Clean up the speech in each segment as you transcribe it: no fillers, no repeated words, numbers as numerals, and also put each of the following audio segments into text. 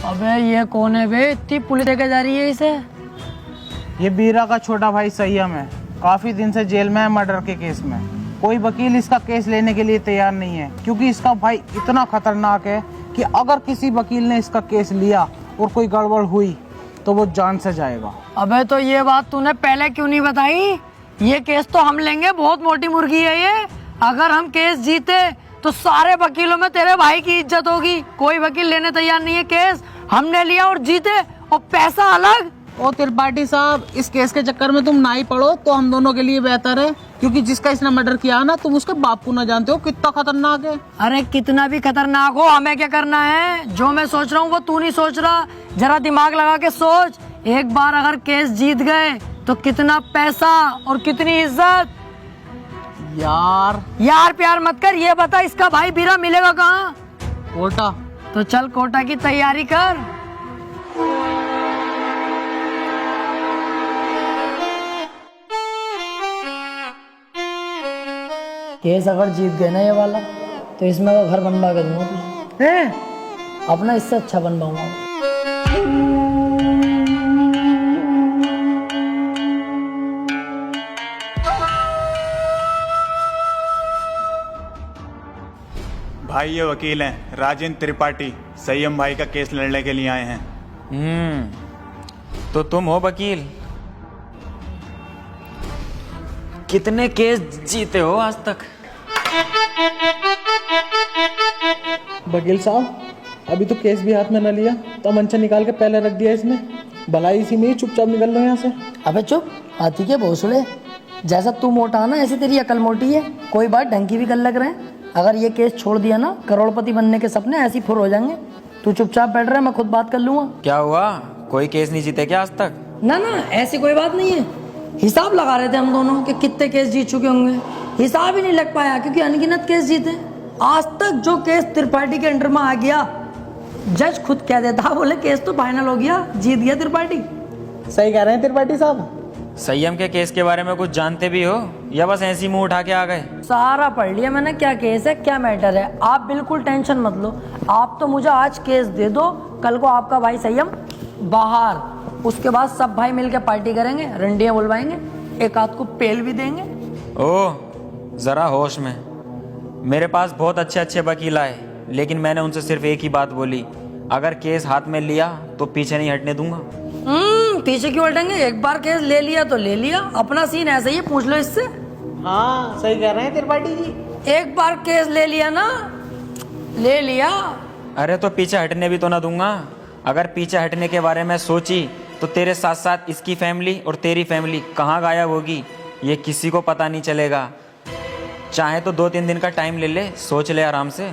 अबे ये कौन है बे, इतनी पुलिस लेके जा रही है इसे? ये बीरा का छोटा भाई संयम है। काफी दिन से जेल में है मर्डर के केस में। कोई वकील इसका केस लेने के लिए तैयार नहीं है क्योंकि इसका भाई इतना खतरनाक है कि अगर किसी वकील ने इसका केस लिया और कोई गड़बड़ हुई तो वो जान से जाएगा। अबे तो ये बात तूने पहले क्यों नहीं बताई? ये केस तो हम लेंगे, बहुत मोटी मुर्गी है ये। अगर हम केस जीते तो सारे वकीलों में तेरे भाई की इज्जत होगी। कोई वकील लेने तैयार नहीं है केस, हमने लिया और जीते, और पैसा अलग। ओ त्रिपाठी साहब, इस केस के चक्कर में तुम ना ही पड़ो तो हम दोनों के लिए बेहतर है, क्योंकि जिसका इसने मर्डर किया ना, तुम उसके बाप को ना जानते हो कितना खतरनाक है। अरे कितना भी खतरनाक हो, हमें क्या करना है? जो मैं सोच रहा हूँ वो तू नहीं सोच रहा। जरा दिमाग लगा के सोच। एक बार अगर केस जीत गए तो कितना पैसा और कितनी इज्जत। यार प्यार मत कर। ये बता, इसका भाई बीरा मिलेगा कहाँ? कोटा। तो चल कोटा की तैयारी कर। केस अगर जीत गए ना ये वाला, तो इसमें वो घर बनवा के दूंगा तुझे। अपना इससे अच्छा बनवाऊंगा। भाई ये वकील हैं राजेंद्र त्रिपाठी, संयम भाई का केस लड़ने के लिए आए हैं। तो तुम हो वकील? कितने केस जीते हो आज तक? वकील साहब, अभी तो केस भी हाथ में न लिया तो मंचा निकाल के पहले रख दिया इसने। भलाई इसी में ही चुपचाप निकल लो यहाँ से। अबे चुप, हाथी के भोसड़े। जैसा तू मोटा ना, ऐसी तेरी अकल मोटी है। कोई बात ढंग की भी कर लग रहे हैं। अगर ये केस छोड़ दिया ना, करोड़पति बनने के सपने ऐसी फुर हो जाएंगे। तू चुपचाप बैठ रहा है, मैं खुद बात कर लूंगा। क्या हुआ, कोई केस नहीं जीते क्या आज तक? ना ना, ऐसी कोई बात नहीं है। हिसाब लगा रहे थे हम दोनों कि कितने केस जीत चुके होंगे। हिसाब ही नहीं लग पाया क्योंकि अनगिनत केस जीते। आज तक जो केस त्रिपाठी के अंडर में आ गया, जज खुद कह देता, बोले केस तो फाइनल हो गया, जीत गया त्रिपाठी। सही कह रहे हैं त्रिपाठी साहब। संयम के केस के बारे में कुछ जानते भी हो या बस ऐसी मुंह उठा के आ गए? सारा पढ़ लिया मैंने, क्या केस है क्या मैटर है। आप बिल्कुल टेंशन मत लो। आप तो मुझे आज केस दे दो, कल को आपका भाई संयम बाहर, उसके बाद सब भाई मिलकर पार्टी करेंगे, रंडियां बुलवाएंगे, एक आध को पेल भी देंगे। ओह, जरा होश में। मेरे पास बहुत अच्छे अच्छे वकील आए, लेकिन मैंने उनसे सिर्फ एक ही बात बोली, अगर केस हाथ में लिया तो पीछे नहीं हटने दूंगा। पीछे क्यों हटेंगे? एक बार केस ले लिया तो ले लिया। अपना सीन ऐसा ही है, पूछ लो इससे। हाँ सही कह रहे हैं त्रिपाठी जी। एक बार केस ले लिया ना, ले लिया। अरे तो पीछे हटने भी तो ना दूंगा। अगर पीछे हटने के बारे में सोची तो तेरे साथ साथ इसकी फैमिली और तेरी फैमिली कहाँ गायब होगी ये किसी को पता नहीं चलेगा। चाहे तो 2-3 दिन का टाइम ले ले, सोच ले आराम से।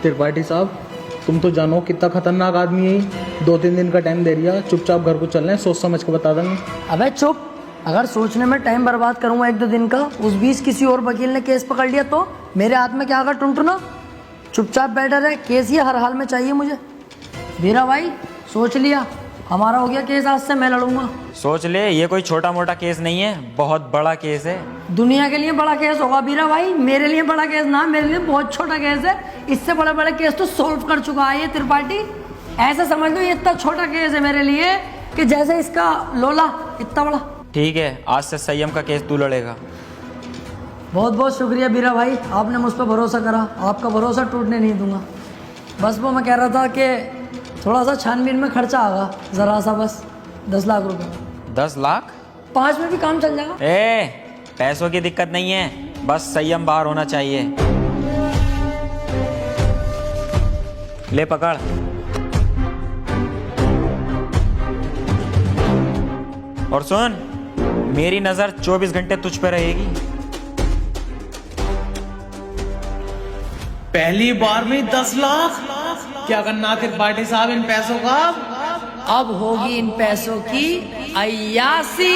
त्रिपाठी साहब, तुम तो जानो कितना खतरनाक आदमी है। 2-3 दिन का टाइम दे दिया, चुपचाप घर को चलना है, सोच समझ के बता देंगे। अबे चुप। अगर सोचने में टाइम बर्बाद करूंगा 1-2 दिन का, उस बीच किसी और वकील ने केस पकड़ लिया तो मेरे हाथ में क्या होगा? टुनटुना। चुपचाप बैठा रहे, केस ये हर हाल में चाहिए मुझे। बीरा भाई सोच लिया, हमारा हो गया केस, आज से मैं लड़ूंगा। सोच ले, ये कोई छोटा मोटा केस नहीं है, बहुत बड़ा केस है। दुनिया के लिए बड़ा केस होगा बीरा भाई, मेरे लिए बड़ा केस ना, मेरे लिए बहुत छोटा केस है। इससे बड़े बड़े केस तो सॉल्व कर चुका है ये त्रिपाठी। ऐसा समझ लो ये इतना छोटा केस है मेरे लिए कि जैसे इसका लोला इतना बड़ा। ठीक है, आज से संयम का केस तू लड़ेगा। बहुत बहुत शुक्रिया बीरा भाई, आपने मुझ पर भरोसा करा। आपका भरोसा टूटने नहीं दूंगा। बस वो मैं कह रहा था कि थोड़ा सा छानबीन में खर्चा आगा, जरा सा, बस 10 लाख रुपए। 10 लाख? 5 में भी काम चल जाएगा। पैसों की दिक्कत नहीं है, बस संयम बाहर होना चाहिए। ले पकड़। और सुन, मेरी नजर 24 घंटे तुझ पे रहेगी। पहली बार में 10 लाख? क्या करना त्रिपाठी साहब इन पैसों का? अब होगी इन पैसों की अय्यासी।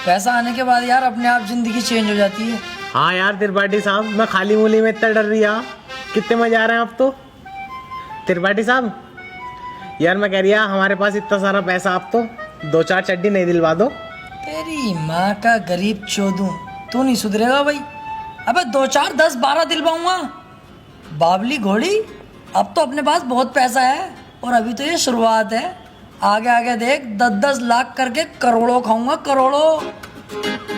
पैसा आने के बाद यार अपने आप जिंदगी चेंज हो जाती है। हाँ यार त्रिपाठी साहब, मैं खाली मूली में इतना डर रही, कितने मजा आ रहे हैं अब तो। त्रिपाठी साहब यार, मैं कह रही हमारे पास इतना सारा पैसा, आप तो 2-4 चड्डी नहीं दिलवा दो? तेरी माँ का गरीब चोदू, तू नहीं सुधरेगा भाई। अबे 2 4 10 12 दिलवाऊंगा। बावली घोड़ी, अब तो अपने पास बहुत पैसा है और अभी तो ये शुरुआत है। आगे आगे देख 10 10 लाख करके करोड़ों खाऊंगा, करोड़ों।